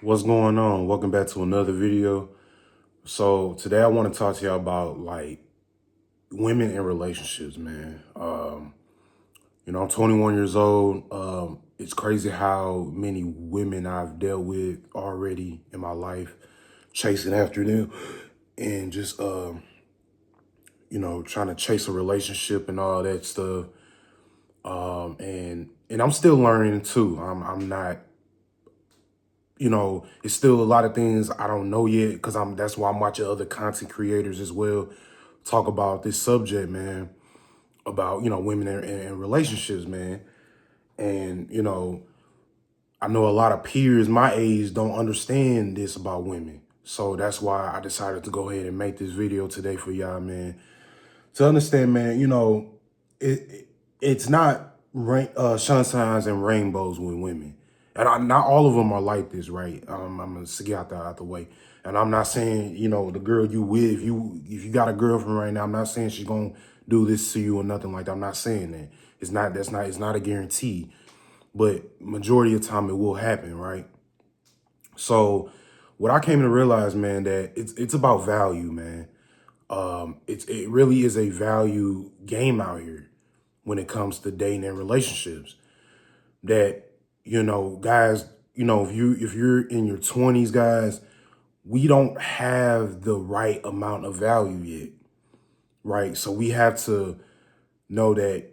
What's going on? Welcome back to another video. So today I want to talk to y'all about like women in relationships, man. I'm 21 years old. It's crazy how many women I've dealt with already in my life, chasing after them and just trying to chase a relationship and all that stuff. And I'm still learning too. I'm not it's still a lot of things I don't know yet because that's why I'm watching other content creators as well talk about this subject, man, about, women in relationships, man. And, I know a lot of peers my age don't understand this about women. So that's why I decided to go ahead and make this video today for y'all, man. To understand, man, it's not sunshines and rainbows with women. And not all of them are like this, right? I'm gonna get out the way. And I'm not saying, the girl you with, if you got a girlfriend right now, I'm not saying she's gonna do this to you or nothing like that. I'm not saying that. It's not a guarantee. But majority of the time it will happen, right? So what I came to realize, man, that it's about value, man. It really is a value game out here when it comes to dating and relationships. That guys, if you're in your 20s, guys, we don't have the right amount of value yet, right? So we have to know that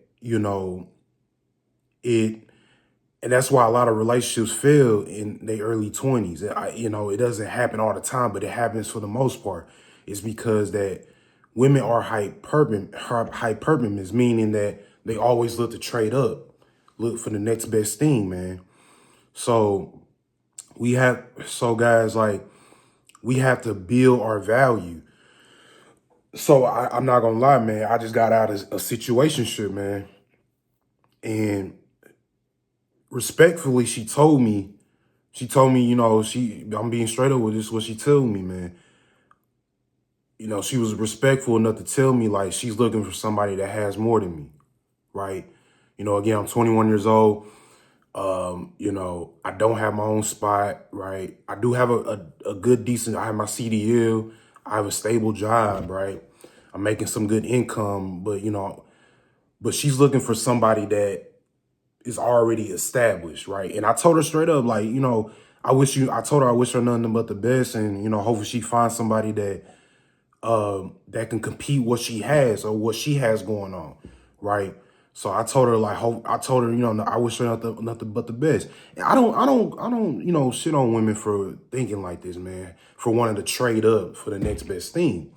it, and that's why a lot of relationships fail in their early 20s. It doesn't happen all the time, but it happens for the most part. It's because that women are hypergamous, meaning that they always look to trade up, look for the next best thing, man. So guys, like, we have to build our value. So I'm not gonna lie, man. I just got out of a situationship, man, and respectfully, she told me, I'm being straight up with this. What she told me, man. She was respectful enough to tell me like she's looking for somebody that has more than me, right? Again, I'm 21 years old. I don't have my own spot, right? I do have a good, decent, I have my CDL. I have a stable job, right? I'm making some good income, but she's looking for somebody that is already established, right? And I told her straight up, like, I told her I wish her nothing but the best. And, hopefully she finds somebody that can compete what she has or what she has going on, right? So I told her I wish her nothing but the best. And I don't, shit on women for thinking like this, man, for wanting to trade up for the next best thing,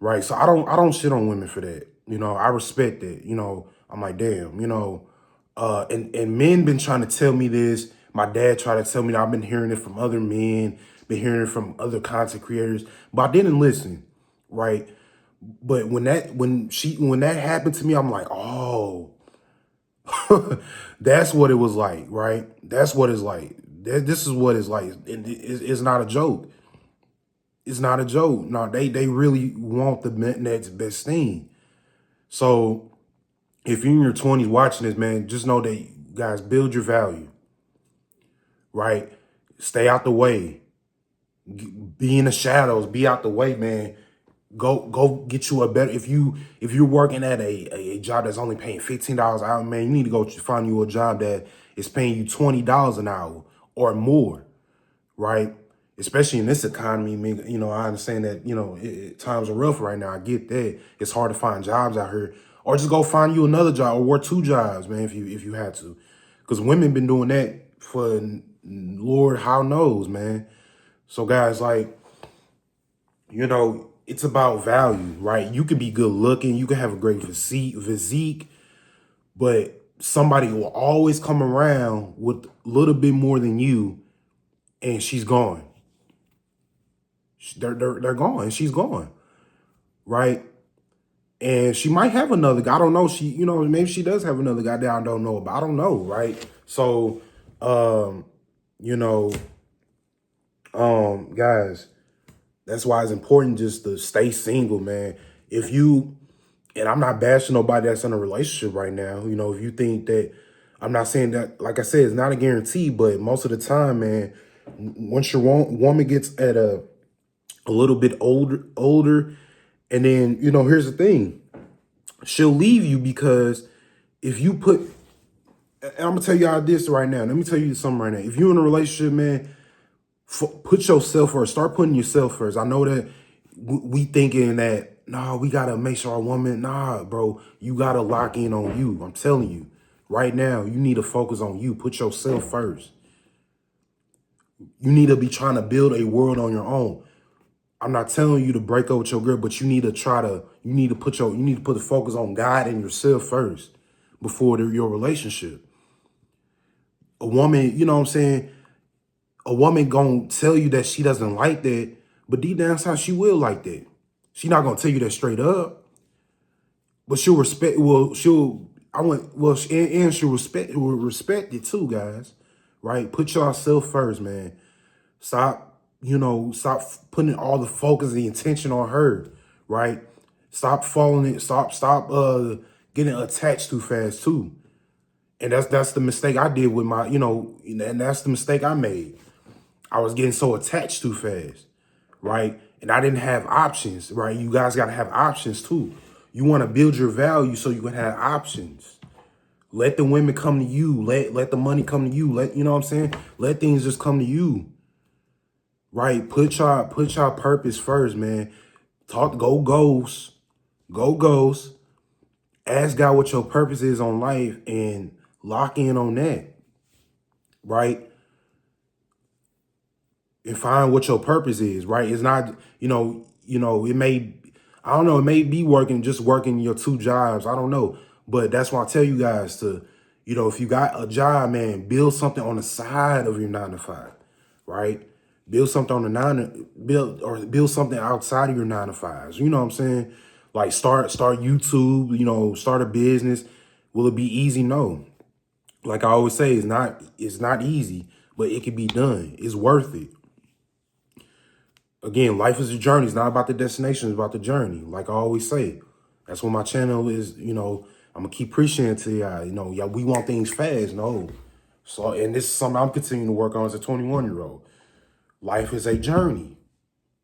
right? So I don't shit on women for that. I respect it. I'm like, damn, and men been trying to tell me this. My dad tried to tell me that. I've been hearing it from other men, been hearing it from other content creators, but I didn't listen, right? But when that happened to me, I'm like, oh, that's what it was like, right? That's what it's like. This is what it's like. It's not a joke. It's not a joke. No, they really want the next best thing. So if you're in your 20s watching this, man, just know that, guys, build your value, right? Stay out the way. Be in the shadows. Be out the way, man. Go get you a better, if you're working at a job that's only paying $15 an hour, man, you need to go find you a job that is paying you $20 an hour or more, right? Especially in this economy, man, I understand that, times are rough right now. I get that. It's hard to find jobs out here. Or just go find you another job or work two jobs, man, if you had to. Because women been doing that for Lord how knows, man. So guys, like, it's about value, right? You can be good looking, you can have a great physique, but somebody will always come around with a little bit more than you, and she's gone. They're gone. She's gone, right? And she might have another guy. I don't know. Maybe she does have another guy that I don't know about. I don't know, right? So, you know, guys, that's why it's important just to stay single, man. And I'm not bashing nobody that's in a relationship right now. If you think that, I'm not saying that, like I said, it's not a guarantee, but most of the time, man, Once your woman gets at a little bit older, and then, you know, here's the thing. She'll leave you because if you put, and I'm gonna tell y'all this right now. Let me tell you something right now. If you're in a relationship, man, put yourself first. Start putting yourself first. I know that we thinking that, nah, we gotta make sure our woman, nah, bro, you gotta lock in on you. I'm telling you, right now, you need to focus on you. Put yourself first. You need to be trying to build a world on your own. I'm not telling you to break up with your girl, but you need to put the focus on God and yourself first before your relationship. A woman, you know what I'm saying? A woman gonna tell you that she doesn't like that, but deep down inside she will like that. She not gonna tell you that straight up, but she'll respect. Well, she'll. I want. Well, and she'll respect. Will respect it too, guys. Right? Put yourself first, man. Stop. Stop putting all the focus, the intention on her. Right? Stop falling. Stop. Getting attached too fast too. And that's the mistake I did with my. And that's the mistake I made. I was getting so attached too fast, right? And I didn't have options, right? You guys got to have options too. You want to build your value so you can have options. Let the women come to you. Let the money come to you. You know what I'm saying? Let things just come to you, right? Put your purpose first, man. Go goals. Go goals. Ask God what your purpose is on life and lock in on that, right? And find what your purpose is, right? It's not, it may, I don't know, it may be just working your two jobs. I don't know. But that's why I tell you guys to, if you got a job, man, build something on the side of your 9 to 5, right? Build something on the build something outside of your 9 to 5s. You know what I'm saying? Like start YouTube, start a business. Will it be easy? No. Like I always say, it's not easy, but it can be done. It's worth it. Again, life is a journey. It's not about the destination. It's about the journey. Like I always say, that's what my channel is. I'm going to keep preaching it to y'all. Y'all, we want things fast. No. So, and this is something I'm continuing to work on as a 21-year-old. Life is a journey,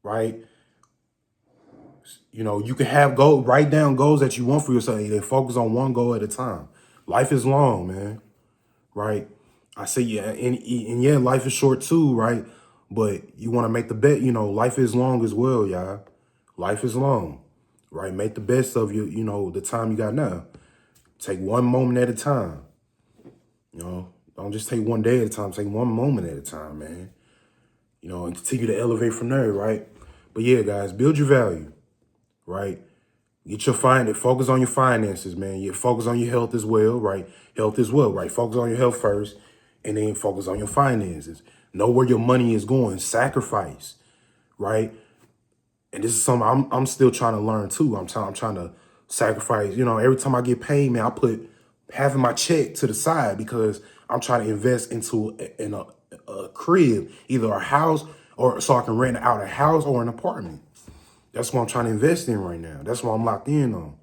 right? You can write down goals that you want for yourself and focus on one goal at a time. Life is long, man, right? I say, yeah, and yeah, life is short too, right? But you want to make the bet, life is long as well, y'all. Life is long, right? Make the best of the time you got now. Take one moment at a time. Don't just take one day at a time. Take one moment at a time, man. And continue to elevate from there, right? But yeah, guys, build your value, right? Get your focus on your finances, man. You focus on your health as well, right? Health as well, right? Focus on your health first, and then focus on your finances. Know where your money is going. Sacrifice, right? And this is something I'm still trying to learn too. I'm trying to sacrifice. Every time I get paid, man, I put half of my check to the side because I'm trying to invest into a crib, either a house or so I can rent out a house or an apartment. That's what I'm trying to invest in right now. That's what I'm locked in on.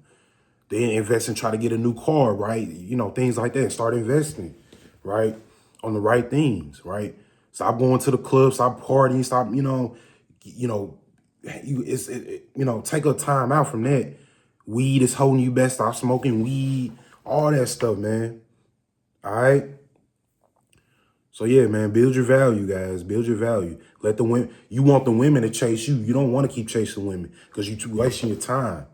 Then invest and try to get a new car, right? Things like that. Start investing, right? On the right things, right? Stop going to the club, stop partying, stop, take a time out from that. Weed is holding you back. Stop smoking weed, all that stuff, man. All right? So yeah, man, build your value, guys. Build your value. Let the women, you want the women to chase you. You don't want to keep chasing women because you're wasting your time.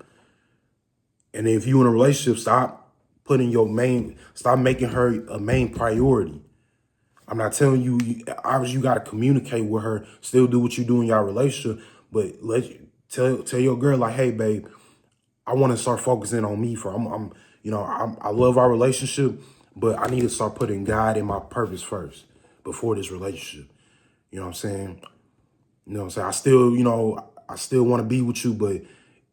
And if you in a relationship, stop making her a main priority. I'm not telling you, obviously you got to communicate with her, still do what you do in your relationship, but tell your girl like, hey, babe, I want to start focusing on me I love our relationship, but I need to start putting God in my purpose first before this relationship. You know what I'm saying? I still want to be with you, but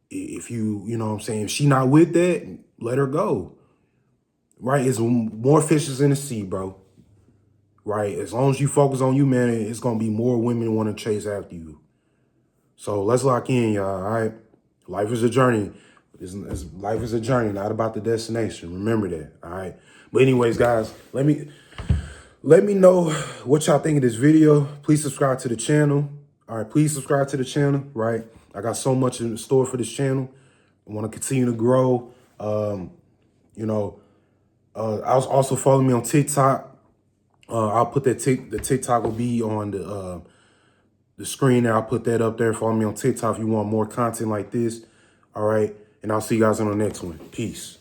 if if she not with that, let her go. Right? It's more fishes in the sea, bro. Right? As long as you focus on you, man, it's going to be more women want to chase after you. So let's lock in, y'all, all right? Life is a journey. Life is a journey, not about the destination. Remember that, all right? But anyways, guys, let me Let me know what y'all think of this video. Please subscribe to the channel. All right, please subscribe to the channel, right? I got so much in store for this channel. I want to continue to grow. You know, also follow me on TikTok. I'll put that the TikTok will be on the screen there. I'll put that up there. Follow me on TikTok if you want more content like this. All right. And I'll see you guys on the next one. Peace.